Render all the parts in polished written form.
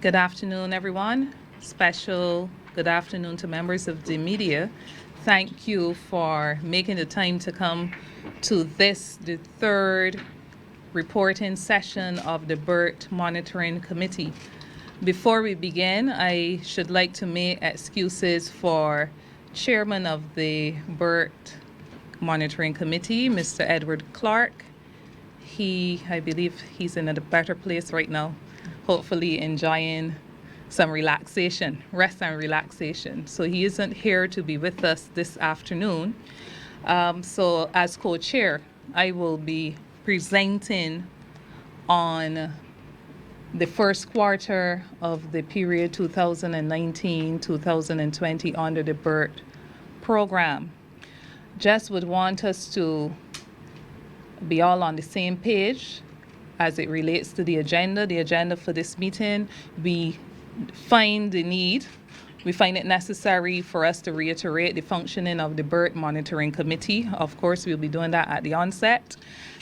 Good afternoon, everyone. Special good afternoon to members of the media. Thank you for making the time to come to this, the third reporting session of the BERT Monitoring Committee. Before we begin, I should like to make excuses for Chairman of the BERT Monitoring Committee, Mr. Edward Clark. I believe he's in a better place right now, hopefully enjoying some relaxation, rest and relaxation. So he isn't here to be with us this afternoon. So as co-chair, I will be presenting on the first quarter of the period 2019-2020 under the BERT program. Just would want us to be all on the same page as it relates to the agenda. The agenda for this meeting, we find it necessary for us to reiterate the functioning of the BERT Monitoring Committee. Of course, we'll be doing that at the onset.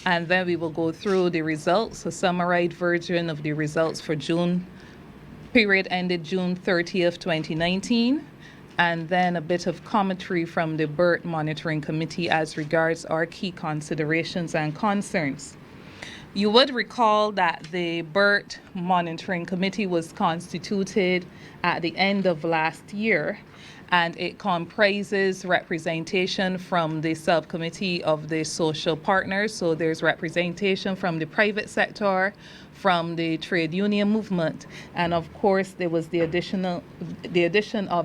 And then we will go through the results, a summarized version of the results for June, period ended June 30th, 2019. And then a bit of commentary from the BERT Monitoring Committee as regards our key considerations and concerns. You would recall that the BERT Monitoring Committee was constituted at the end of last year, and it comprises representation from the subcommittee of the social partners. So there's representation from the private sector, from the trade union movement, and of course there was the addition of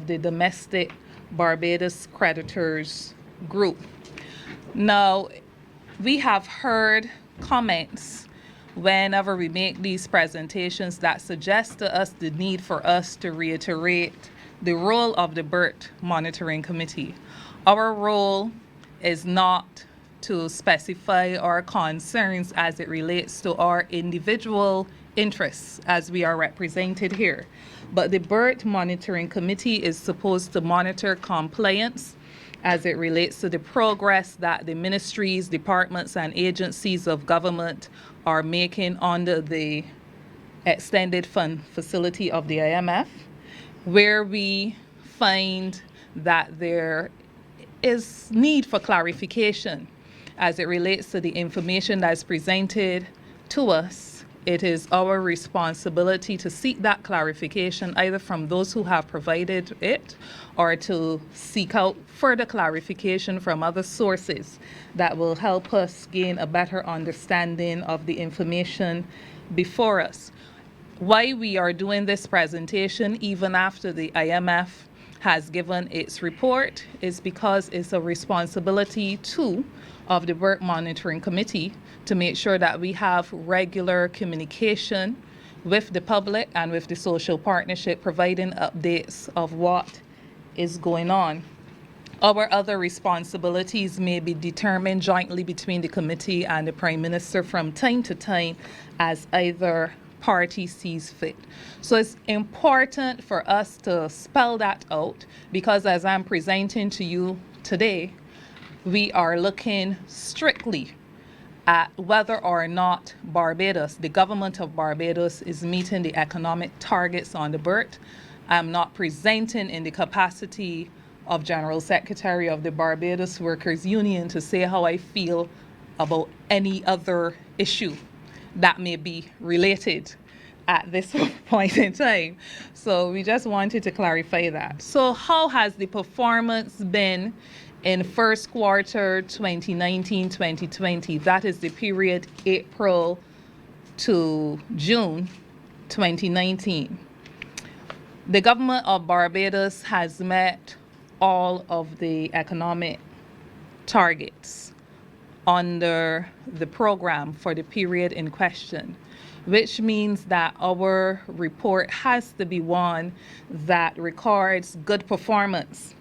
the domestic Barbados creditors group. Now, we have heard comments whenever we make these presentations that suggest to us the need for us to reiterate the role of the BERT Monitoring Committee. Our role is not to specify our concerns as it relates to our individual interests as we are represented here. But the BERT Monitoring Committee is supposed to monitor compliance as it relates to the progress that the ministries, departments, and agencies of government are making under the extended fund facility of the IMF, where we find that there is need for clarification as it relates to the information that's presented to us. It is our responsibility to seek that clarification either from those who have provided it or to seek out further clarification from other sources that will help us gain a better understanding of the information before us. Why we are doing this presentation even after the IMF has given its report is because it's a responsibility too of the BERT Monitoring Committee to make sure that we have regular communication with the public and with the social partnership, providing updates of what is going on. Our other responsibilities may be determined jointly between the committee and the Prime Minister from time to time as either party sees fit. So it's important for us to spell that out because as I'm presenting to you today, we are looking strictly at whether or not Barbados, the government of Barbados, is meeting the economic targets on the BERT. I'm not presenting in the capacity of General Secretary of the Barbados Workers Union to say how I feel about any other issue that may be related at this point in time. So we just wanted to clarify that. So how has the performance been in first quarter 2019-2020? That is the period April to June 2019. The government of Barbados has met all of the economic targets under the program for the period in question, which means that our report has to be one that records good performance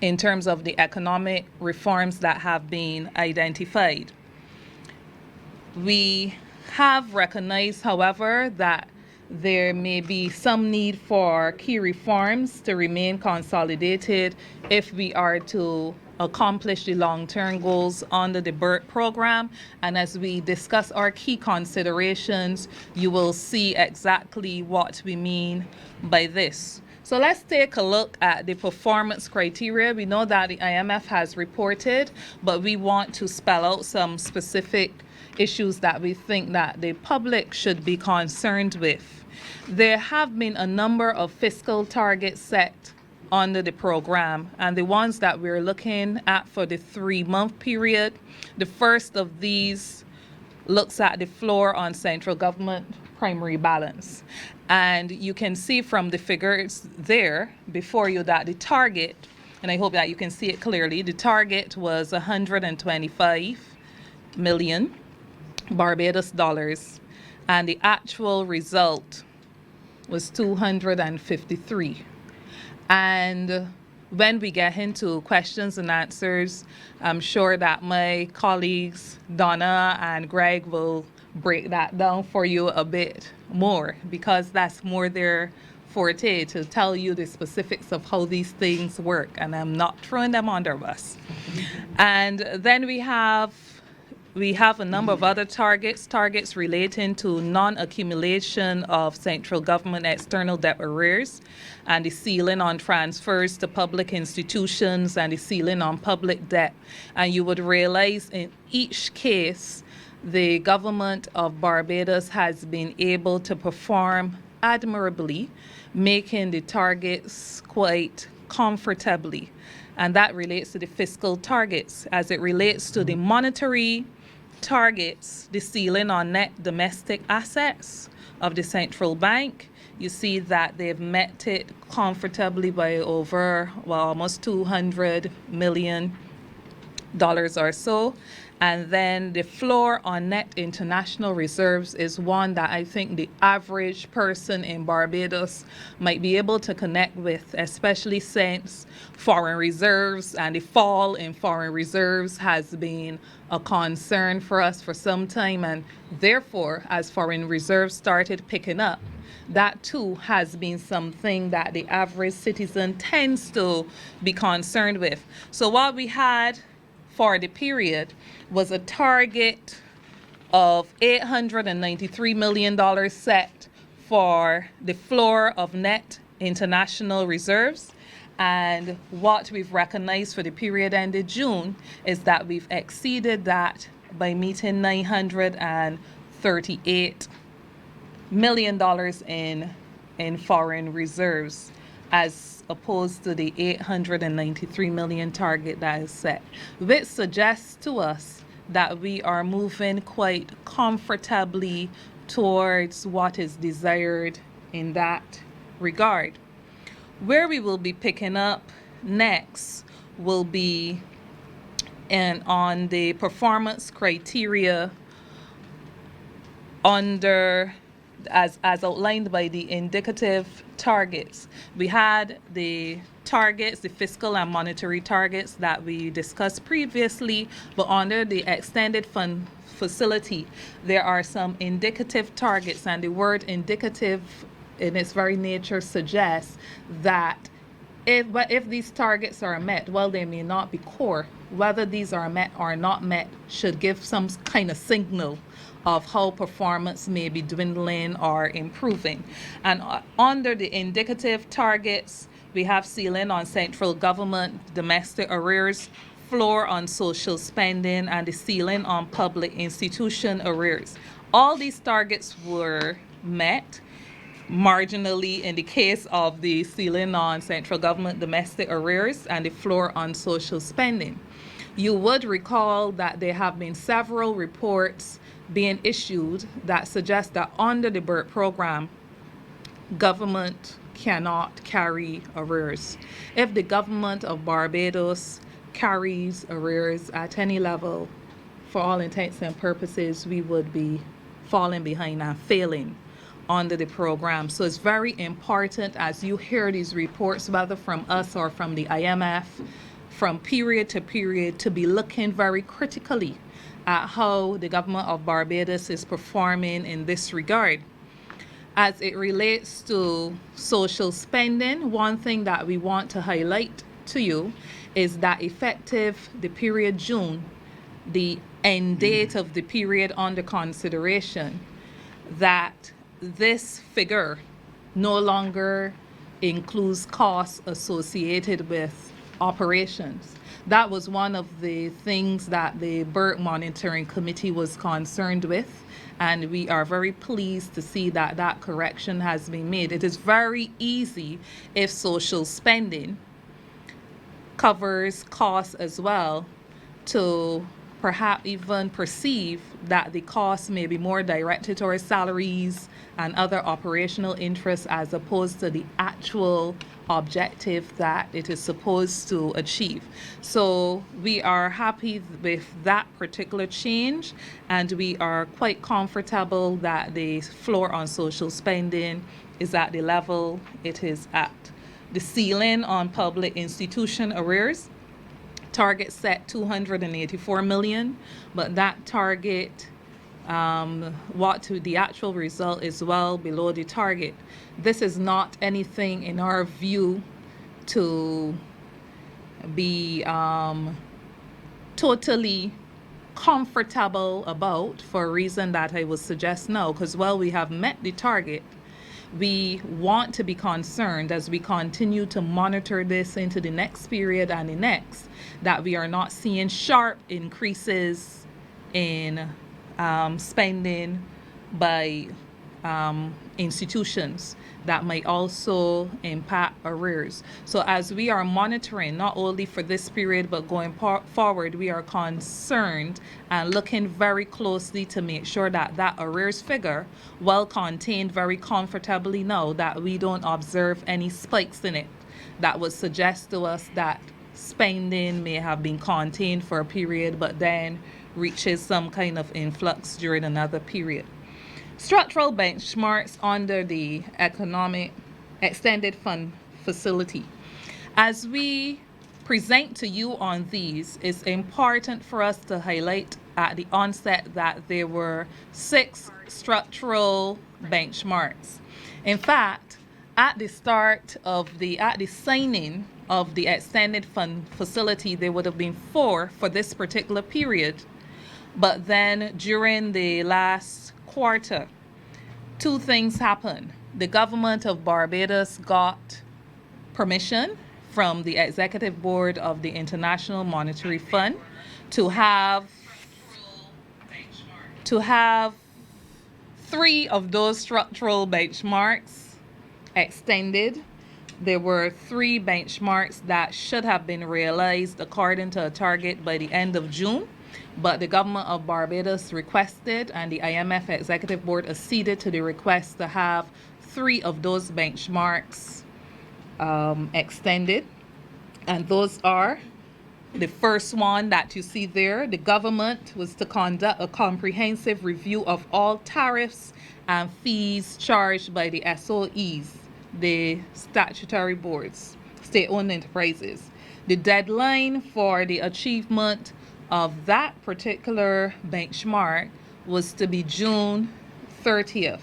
in terms of the economic reforms that have been identified. We have recognized, however, that there may be some need for key reforms to remain consolidated if we are to accomplish the long-term goals under the BERT program. And as we discuss our key considerations, you will see exactly what we mean by this. So let's take a look at the performance criteria. We know that the IMF has reported, but we want to spell out some specific issues that we think that the public should be concerned with. There have been a number of fiscal targets set under the program, and the ones that we're looking at for the 3-month period, the first of these looks at the floor on central government primary balance. And you can see from the figures there before you that the target, and I hope that you can see it clearly, the target was 125 million Barbados dollars, and the actual result was 253. And when we get into questions and answers, I'm sure that my colleagues Donna and Greg will break that down for you a bit more, because that's more their forte, to tell you the specifics of how these things work, and I'm not throwing them under us. And then we have a number of other targets relating to non-accumulation of central government external debt arrears, and the ceiling on transfers to public institutions, and the ceiling on public debt. And you would realize in each case, the government of Barbados has been able to perform admirably, making the targets quite comfortably. And that relates to the fiscal targets. As it relates to the monetary targets, the ceiling on net domestic assets of the central bank, you see that they've met it comfortably by over, well, almost $200 million or so. And then the floor on net international reserves is one that I think the average person in Barbados might be able to connect with, especially since foreign reserves and the fall in foreign reserves has been a concern for us for some time. And therefore, as foreign reserves started picking up, that too has been something that the average citizen tends to be concerned with. So what we had for the period was a target of $893 million set for the floor of net international reserves. And what we've recognized for the period ended June is that we've exceeded that by meeting $938 million in foreign reserves, as opposed to the 893 million target that is set, which suggests to us that we are moving quite comfortably towards what is desired in that regard. Where we will be picking up next will be on the performance criteria under as outlined by the indicative targets. We had the targets, the fiscal and monetary targets that we discussed previously, but under the extended fund facility, there are some indicative targets, and the word indicative in its very nature suggests that if these targets are met, well, they may not be core. Whether these are met or not met should give some kind of signal of how performance may be dwindling or improving. And under the indicative targets, we have ceiling on central government domestic arrears, floor on social spending, and the ceiling on public institution arrears. All these targets were met marginally in the case of the ceiling on central government domestic arrears and the floor on social spending. You would recall that there have been several reports being issued that suggest that under the BERT program, government cannot carry arrears. If the government of Barbados carries arrears at any level, for all intents and purposes, we would be falling behind and failing under the program. So it's very important, as you hear these reports, whether from us or from the IMF, from period to period, to be looking very critically at how the government of Barbados is performing in this regard. As it relates to social spending, one thing that we want to highlight to you is that effective the period June, the end date of the period under consideration, that this figure no longer includes costs associated with operations. That was one of the things that the BERT Monitoring Committee was concerned with, and we are very pleased to see that that correction has been made. It is very easy if social spending covers costs as well to perhaps even perceive that the costs may be more directed towards salaries and other operational interests as opposed to the actual objective that it is supposed to achieve. So we are happy with that particular change, and we are quite comfortable that the floor on social spending is at the level it is at. The ceiling on public institution arrears, target set 284 million, but that target, the actual result is well below the target. This is not anything in our view to be totally comfortable about, for a reason that I would suggest no, because while we have met the target, we want to be concerned as we continue to monitor this into the next period and the next, that we are not seeing sharp increases in spending by institutions that might also impact arrears. So as we are monitoring, not only for this period, but going forward, we are concerned and looking very closely to make sure that that arrears figure, well contained very comfortably now, that we don't observe any spikes in it that would suggest to us that spending may have been contained for a period but then reaches some kind of influx during another period. Structural benchmarks under the Economic Extended Fund Facility. As we present to you on these, it's important for us to highlight at the onset that there were 6 structural benchmarks. In fact, at the signing of the Extended Fund Facility, there would have been 4 for this particular period. But then during the last quarter, 2 things happened. The government of Barbados got permission from the Executive Board of the International Monetary Fund to have 3 of those structural benchmarks extended. There were 3 benchmarks that should have been realized according to a target by the end of June. But the government of Barbados requested, and the IMF Executive Board acceded to the request to have 3 of those benchmarks extended. And those are, the first one that you see there, the government was to conduct a comprehensive review of all tariffs and fees charged by the SOEs, the statutory boards, state-owned enterprises. The deadline for the achievement of that particular benchmark was to be June 30th.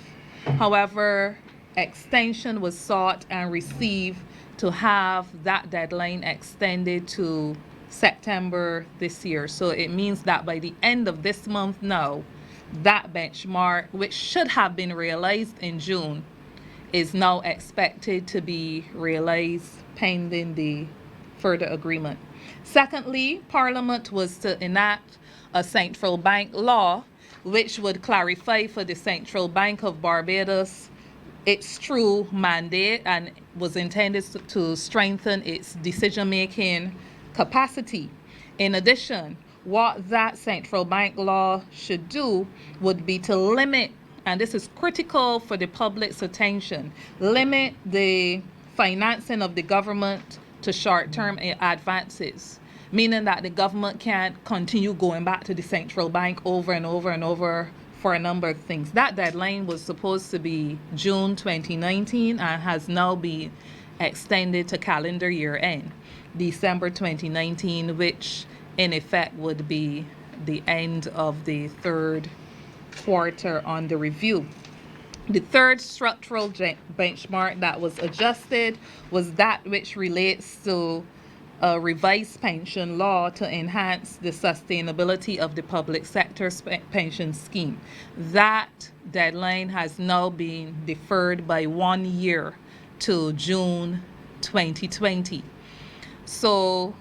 However, extension was sought and received to have that deadline extended to September this year. So it means that by the end of this month now, that benchmark, which should have been realized in June, is now expected to be realized pending the further agreement. Secondly, Parliament was to enact a central bank law which would clarify for the Central Bank of Barbados its true mandate and was intended to strengthen its decision-making capacity. In addition, what that central bank law should do would be to limit, and this is critical for the public's attention, limit the financing of the government to short-term advances, meaning that the government can't continue going back to the central bank over and over and over for a number of things. That deadline was supposed to be June 2019 and has now been extended to calendar year end, December 2019, which in effect would be the end of the 3rd quarter on the review. The 3rd structural benchmark that was adjusted was that which relates to a revised pension law to enhance the sustainability of the public sector pension scheme. That deadline has now been deferred by 1 year to June 2020. So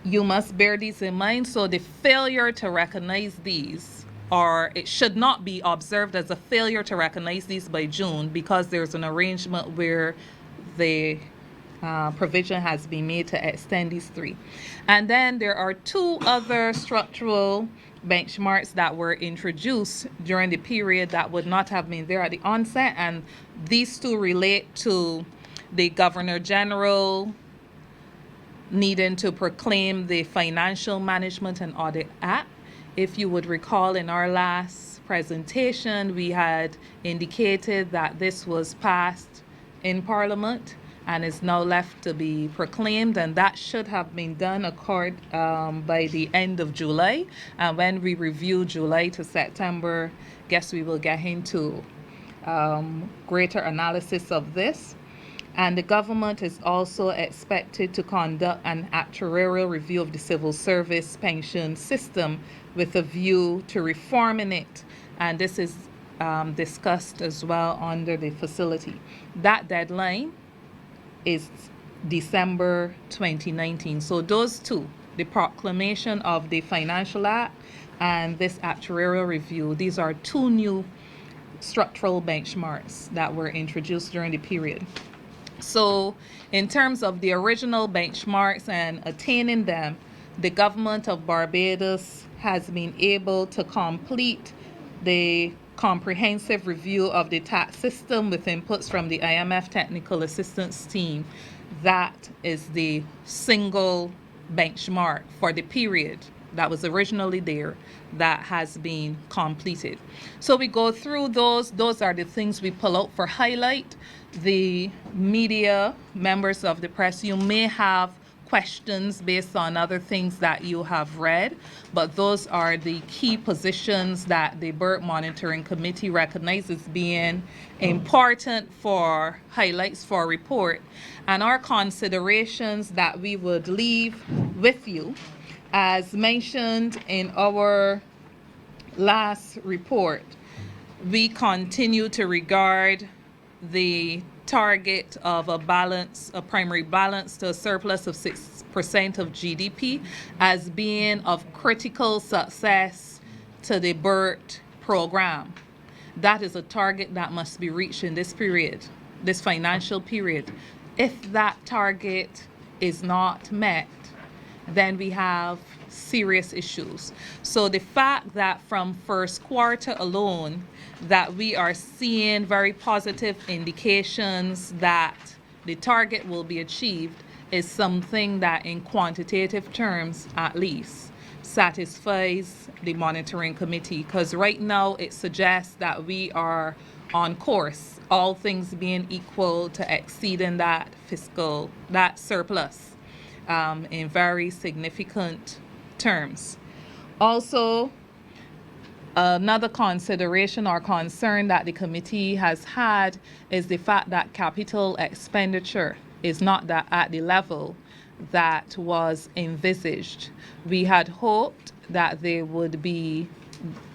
you must bear these in mind. So the failure to recognize these, or it should not be observed as a failure to recognize these by June, because there's an arrangement where the provision has been made to extend these 3. And then there are 2 other structural benchmarks that were introduced during the period that would not have been there at the onset, and these 2 relate to the Governor General needing to proclaim the Financial Management and Audit Act. If you would recall, in our last presentation, we had indicated that this was passed in Parliament and is now left to be proclaimed, and that should have been done by the end of July. And when we review July to September, guess we will get into greater analysis of this. And the government is also expected to conduct an actuarial review of the civil service pension system with a view to reforming it. And this is discussed as well under the facility. That deadline is December 2019. So those 2, the proclamation of the Financial Act and this actuarial review, these are 2 new structural benchmarks that were introduced during the period. So in terms of the original benchmarks and attaining them, the government of Barbados has been able to complete the comprehensive review of the tax system with inputs from the IMF Technical Assistance Team. That is the single benchmark for the period that was originally there that has been completed. So we go through those. Those are the things we pull out for highlight. The media, members of the press, you may have questions based on other things that you have read, but those are the key positions that the BERT Monitoring Committee recognizes being important for highlights for report, and our considerations that we would leave with you. As mentioned in our last report, we continue to regard the target of a primary balance to a surplus of 6% of GDP as being of critical success to the BERT program. That is a target that must be reached in this period, this financial period. If that target is not met, then we have serious issues. So the fact that from first quarter alone that we are seeing very positive indications that the target will be achieved is something that in quantitative terms at least satisfies the monitoring committee, because right now it suggests that we are on course, all things being equal, to exceeding that surplus in very significant terms. Also, another consideration or concern that the committee has had is the fact that capital expenditure is not at the level that was envisaged. We had hoped that there would be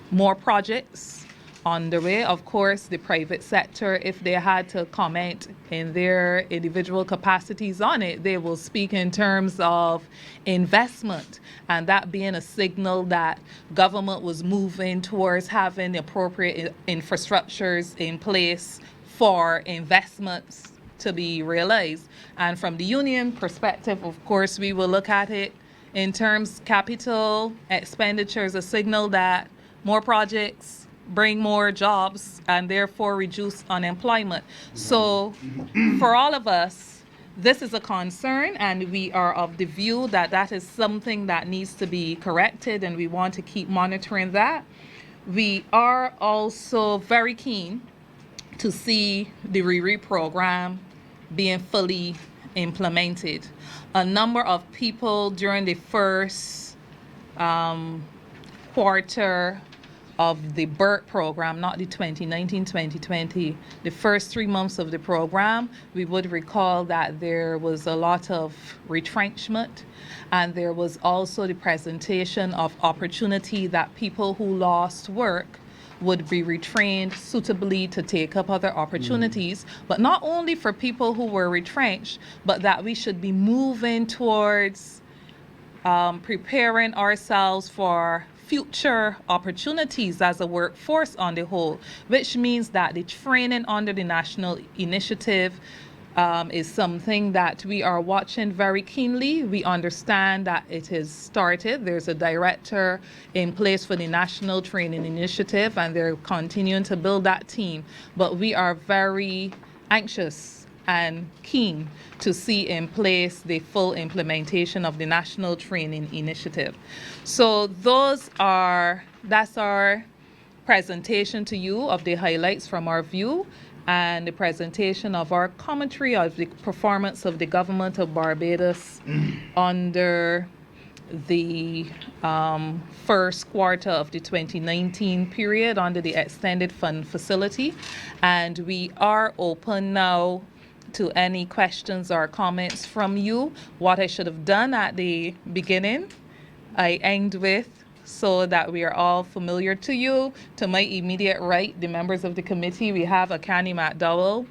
more projects on the way. Of course, the private sector, if they had to comment in their individual capacities on it, they will speak in terms of investment, and that being a signal that government was moving towards having the appropriate infrastructures in place for investments to be realized. And from the union perspective, of course, we will look at it in terms capital expenditures, a signal that more projects bring more jobs and therefore reduce unemployment. So for all of us, this is a concern, and we are of the view that that is something that needs to be corrected, and we want to keep monitoring that. We are also very keen to see the RERE program being fully implemented. A number of people during the first quarter of the BERT program, not the 2019-2020, the first 3 months of the program, we would recall that there was a lot of retrenchment, and there was also the presentation of opportunity that people who lost work would be retrained suitably to take up other opportunities, but not only for people who were retrenched, but that we should be moving towards preparing ourselves for future opportunities as a workforce on the whole, which means that the training under the national initiative is something that we are watching very keenly. We understand that it has started. There's a director in place for the National Training Initiative, and they're continuing to build that team. But we are very anxious and keen to see in place the full implementation of the National Training Initiative. So that's our presentation to you of the highlights from our view, and the presentation of our commentary of the performance of the government of Barbados under the first quarter of the 2019 period under the extended fund facility. And we are open now to any questions or comments from you. What I should have done at the beginning, I end with, so that we are all familiar to you. To my immediate right, the members of the committee, we have Akani McDowell,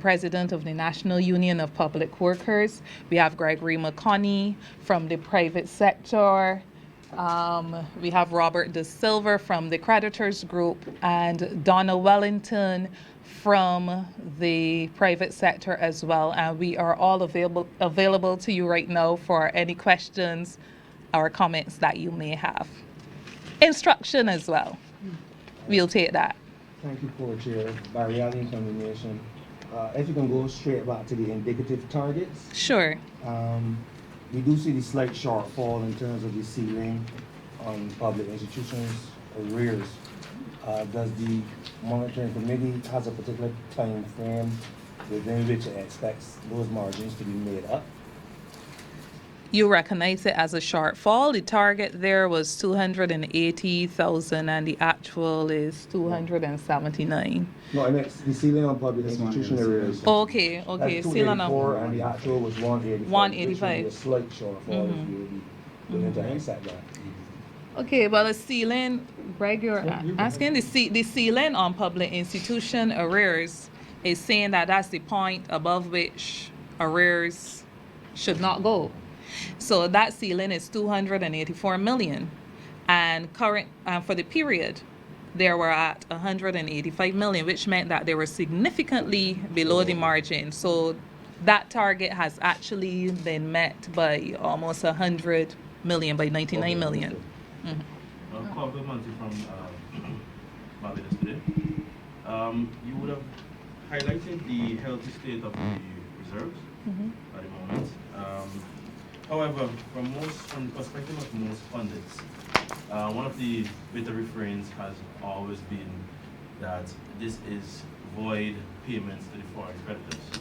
President of the National Union of Public Workers. We have Gregory McConney from the private sector. We have Robert De Silva from the creditors group, and Donna Wellington from the private sector as well. And we are all available to you right now for any questions or comments that you may have. Instruction as well. We'll take that. Thank you, Co-Chair. By reality and combination, if you can go straight back to the indicative targets. Sure. We do see the slight shortfall in terms of the ceiling on public institutions arrears. Does the monitoring committee has a particular time frame within which it expects those margins to be made up? You recognize it as a shortfall. The target there was 280,000 and the actual is 279. No, I meant the ceiling on public institution arrears. Okay. That's Ceiling 284 on and the actual was 185. 185. Which would be a slight shortfall if you would be willing to accept that. Okay, well, the ceiling, Greg, you're asking the ceiling on public institution arrears is saying that that's the point above which arrears should not go. So that ceiling is 284 million, and current for the period they were at 185 million, which meant that they were significantly below the margin. So that target has actually been met by almost 100 million, by 99 million. Complimentary from Barbados today. You would have highlighted the healthy state of the reserves at the moment. However, from the perspective of most pundits, one of the bitter refrains has always been that this is void payments to the foreign creditors.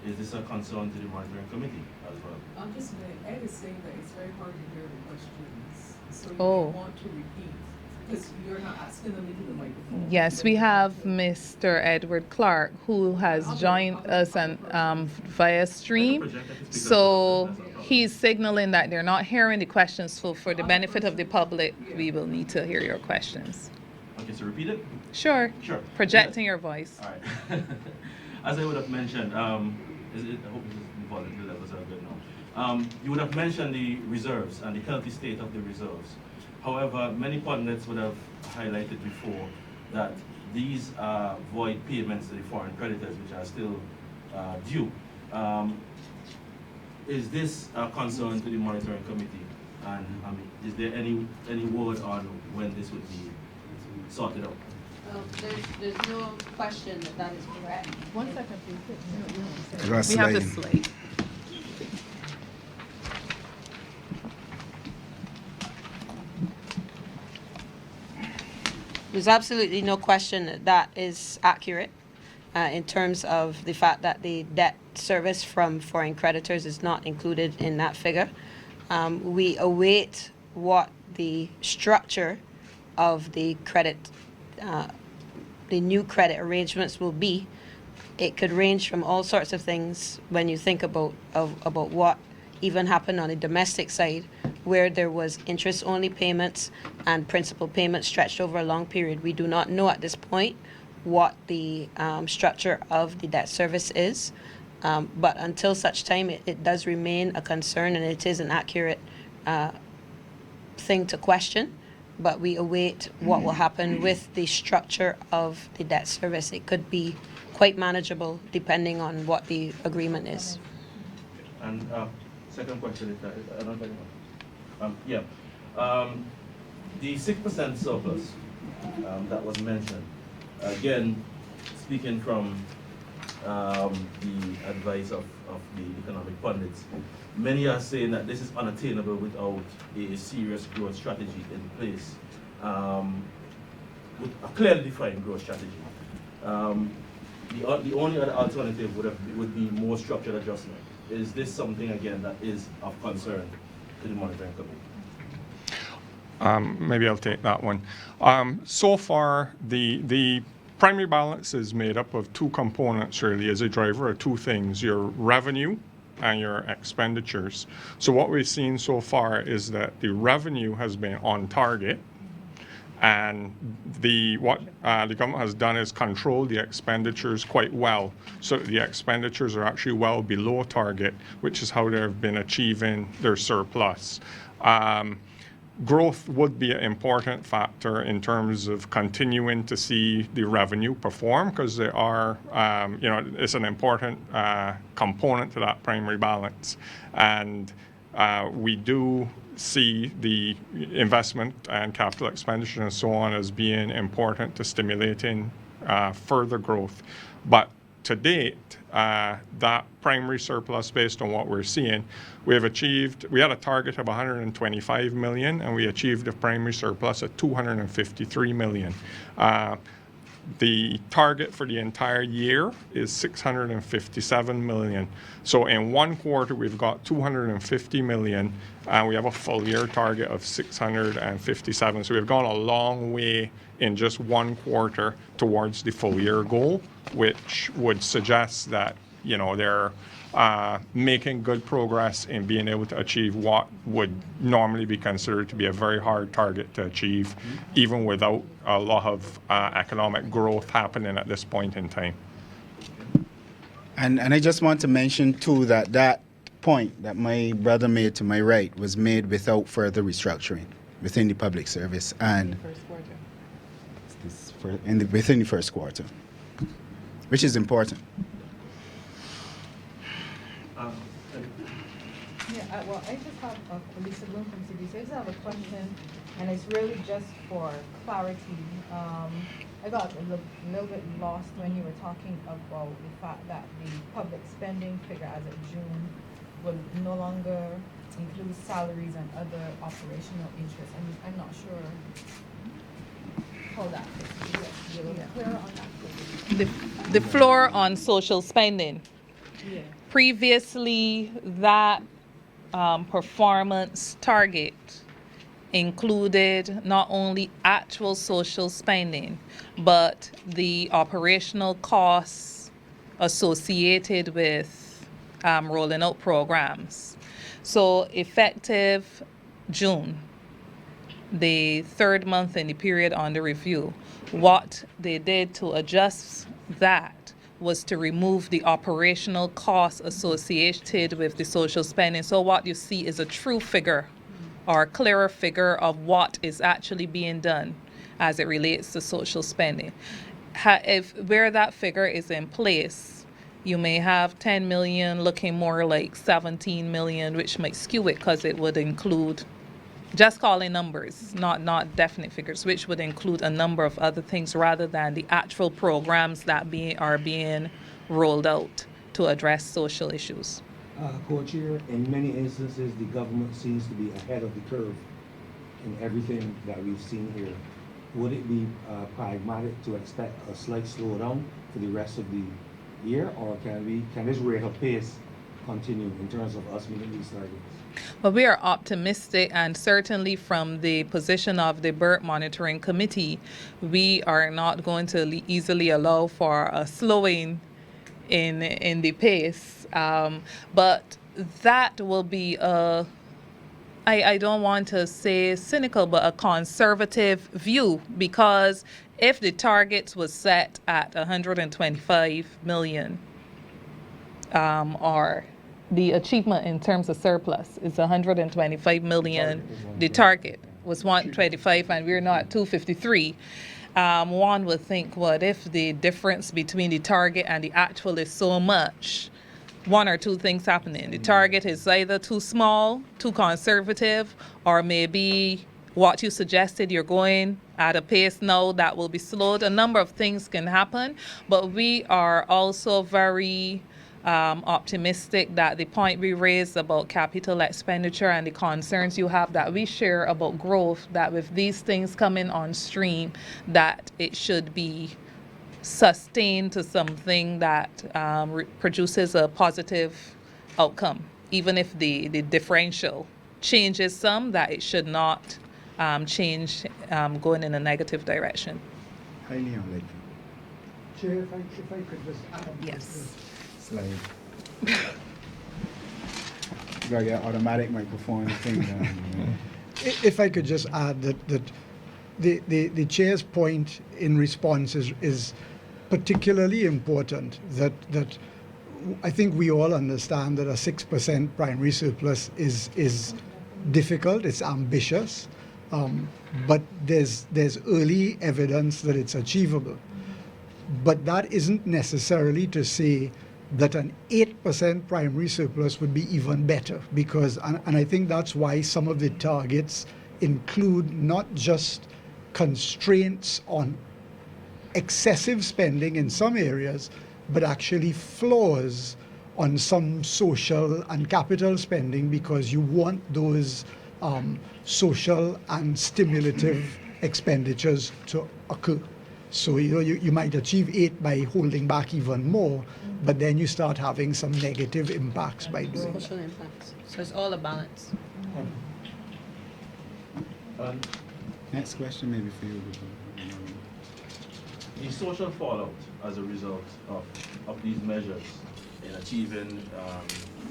Is this a concern to the monitoring committee as well? Just a minute. Ed is saying that it's very hard to hear the questions, so you Oh. want to repeat because you're not asking them into the microphone. Yes, we have Mr. Edward Clark, who has joined us and via stream. So he's signaling that they're not hearing the questions. So for the benefit of the public, we will need to hear your questions. Okay, so repeat it? Sure. Sure. Projecting your voice. All right. As I would have mentioned, I hope this volume levels are good now. You would have mentioned the reserves and the healthy state of the reserves. However, many pundits would have highlighted before that these are void payments to the foreign creditors, which are still due. Is this a concern to the monitoring committee? And is there any word on when this would be sorted out? There's no question that is correct. 1 second, please. You want We have the slide? slide. There's absolutely no question that that is accurate in terms of the fact that the debt service from foreign creditors is not included in that figure. We await what the structure of the credit, the new credit arrangements will be. It could range from all sorts of things when you think about what even happened on the domestic side, where there was interest-only payments and principal payments stretched over a long period. We do not know at this point what the structure of the debt service is, but until such time, it does remain a concern, and it is an accurate thing to question. But we await what will happen with the structure of the debt service. It could be quite manageable depending on what the agreement is. And second question is that I don't know. The 6% surplus that was mentioned. Again, speaking from the advice of the economic pundits, many are saying that this is unattainable without a serious growth strategy in place, with a clearly defined growth strategy. The only other alternative would be more structural adjustment. Is this something, again, that is of concern to the Monitoring Committee? Maybe I'll take that one. So far, the primary balance is made up of two components, really, as a driver, or two things: your revenue and your expenditures. So what we've seen so far is that the revenue has been on target, and what the government has done is control the expenditures quite well. So the expenditures are actually well below target, which is how they've been achieving their surplus. Growth would be an important factor in terms of continuing to see the revenue perform, because they are, it's an important component to that primary balance. And we do see the investment and capital expenditure and so on as being important to stimulating further growth. But to date, that primary surplus, based on what we're seeing, we had a target of 125 million, and we achieved a primary surplus at 253 million. The target for the entire year is 657 million. So in one quarter, we've got 250 million, and we have a full year target of 657. So we've gone a long way in just one quarter towards the full year goal, which would suggest that, they're making good progress in being able to achieve what would normally be considered to be a very hard target to achieve, even without a lot of economic growth happening at this point in time. And I just want to mention, too, that point that my brother made to my right was made without further restructuring within the public service and within the first quarter, which is important. Well, I just have Lisa Bloom from CBC. I just have a question, and it's really just for clarity. I got a little bit lost when you were talking about the fact that the public spending figure as of June will no longer include salaries and other operational interests. I'm not sure how that is. You're clear on that? The floor on social spending. Yeah. Previously, that performance target included not only actual social spending, but the operational costs associated with rolling out programs. So effective June, the third month in the period under review, what they did to adjust that was to remove the operational costs associated with the social spending. So what you see is a true figure or a clearer figure of what is actually being done as it relates to social spending. Where that figure is in place, you may have 10 million looking more like 17 million, which might skew it because it would include, just calling numbers, not definite figures, which would include a number of other things rather than the actual programs that are being rolled out to address social issues. Co-chair, in many instances, the government seems to be ahead of the curve in everything that we've seen here. Would it be pragmatic to expect a slight slowdown for the rest of the year, or can this rate of pace continue in terms of us meeting these targets? But we are optimistic, and certainly from the position of the BERT Monitoring Committee, we are not going to easily allow for a slowing in the pace. But that will be I don't want to say cynical, but a conservative view, because if the targets was set at 125 million, or the achievement in terms of surplus is 125 million. The target was 125 and we're not 253. One would think, what if the difference between the target and the actual is so much? One or two things happening. The target is either too small, too conservative, or maybe what you suggested, you're going at a pace now that will be slowed. A number of things can happen, but we are also very optimistic that the point we raised about capital expenditure and the concerns you have that we share about growth, that with these things coming on stream, that it should be sustained to something that produces a positive outcome. Even if the differential changes some, that it should not change going in a negative direction. Highly unlikely. Chair, if I could just add to Yes. this. Slide. Gotta get automatic microphone thing down. If I could just add that the chair's point in response is particularly important, that I think we all understand that a 6% primary surplus is difficult, it's ambitious, but there's early evidence that it's achievable. But that isn't necessarily to say that an 8% primary surplus would be even better, because, and I think that's why some of the targets include not just constraints on excessive spending in some areas, but actually floors on some social and capital spending, because you want those social and stimulative expenditures to occur. So you might achieve 8 by holding back even more, but then you start having some negative impacts by doing that. Social impacts. So it's all a balance. Next question maybe for you. The social fallout as a result of these measures in achieving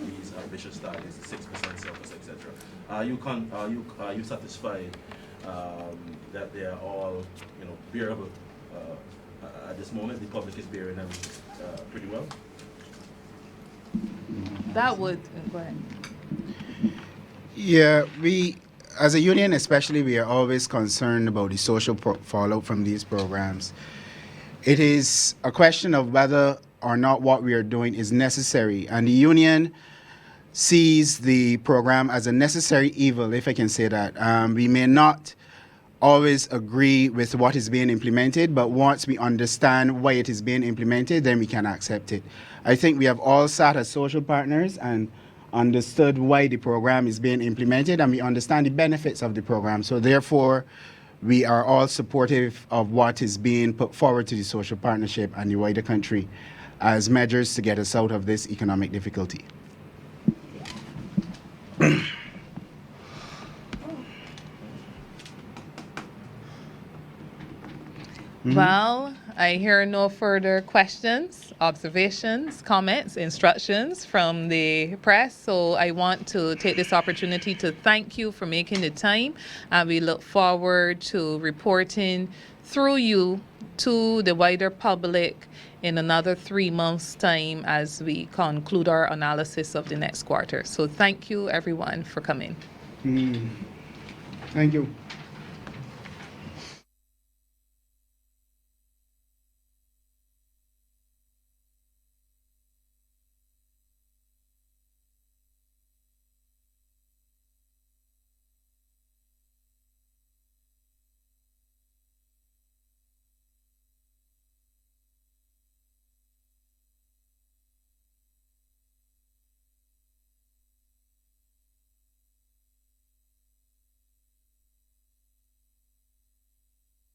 these ambitious targets, the 6% surplus, etc. Are you satisfied that they are all bearable at this moment? The public is bearing them pretty well. That would go ahead. Yeah, we, as a union especially, we are always concerned about the social fallout from these programs. It is a question of whether or not what we are doing is necessary, and the union sees the program as a necessary evil, if I can say that. We may not always agree with what is being implemented, but once we understand why it is being implemented, then we can accept it. I think we have all sat as social partners and understood why the program is being implemented, and we understand the benefits of the program. So therefore, we are all supportive of what is being put forward to the social partnership and the wider country as measures to get us out of this economic difficulty. Well, I hear no further questions, observations, comments, instructions from the press. So I want to take this opportunity to thank you for making the time. And we look forward to reporting through you to the wider public in another 3 months' time as we conclude our analysis of the next quarter. So thank you, everyone, for coming. Thank you.